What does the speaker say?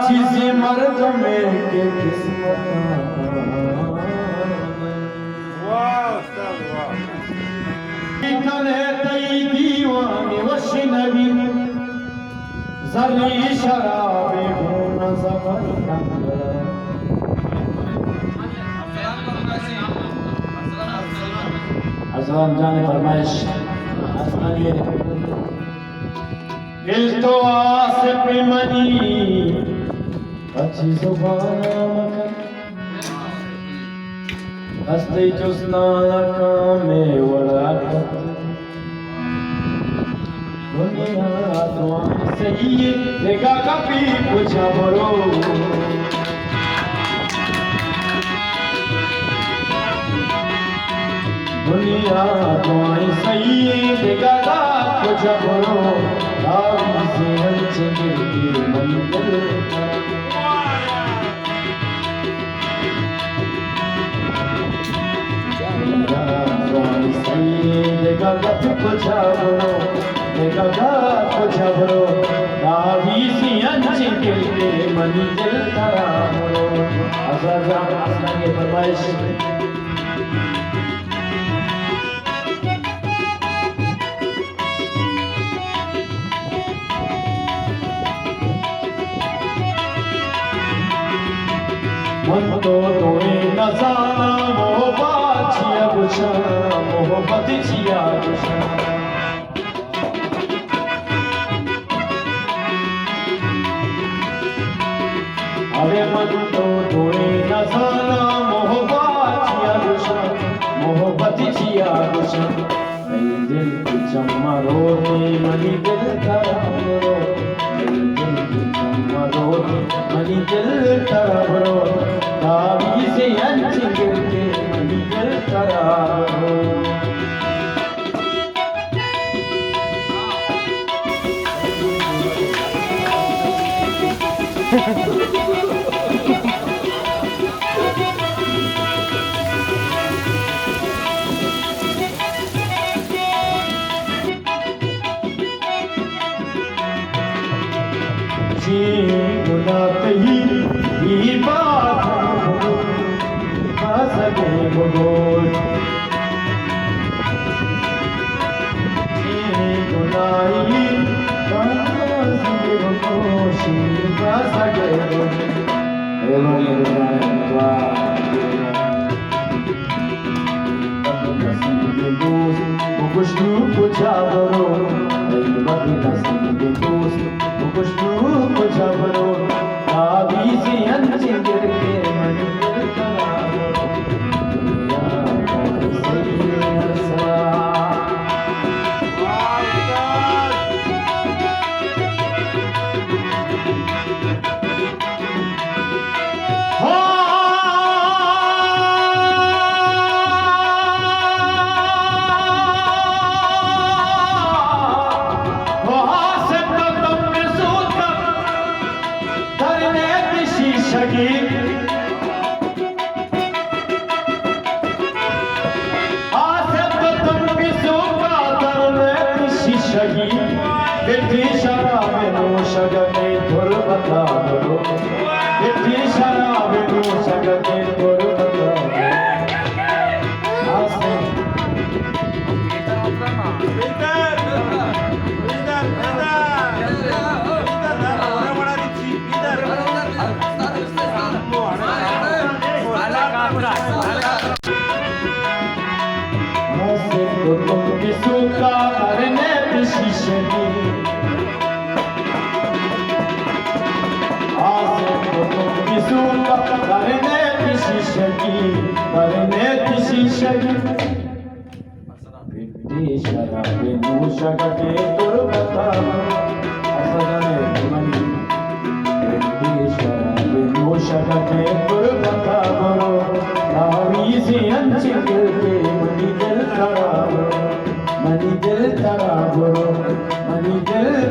चीज़ मर्द में के किस्मत करे तई दीवाने वशनवी जरी शराबे भून सफर असलाम जाने फरमाइश आसमानी दिल तो आस पे मनी अच्छी जुबान मकर हस्ते जुस्ना कामे वड़ा दुनिया तो सही देगा कभी पूछा बरो दुनिया तो सही देगा पूछा बरो दावी से हंस गिरती मंदिर देगा पूछा बरो देगा पूछा बरो दावी से हंस गिरती मंदिर तारा बरो आजाद आसमान की फरमाइश मन तो तोड़े नजारा मोहब्बत छिया गुशा मोहब्बत छिया गुशा अरे मन तो तोड़े नजारा मोहब्बत छिया गुशा मोहब्बत छिया गुशा दिल की चम्मा रोते मनी दिल तराबरो दिल की चम्मा रोते मनी दिल तराबरो दावी से अंच गिरके मनी दिल तराबरो गुनात ही बात सके भगोल गुनाही सके कुछ पूछा करो कुछ पूछा करो दावी से अंच गिरके मनी दिल तराबरो दुनिया सही हंसा मनी दिल तराबरो मनी दिल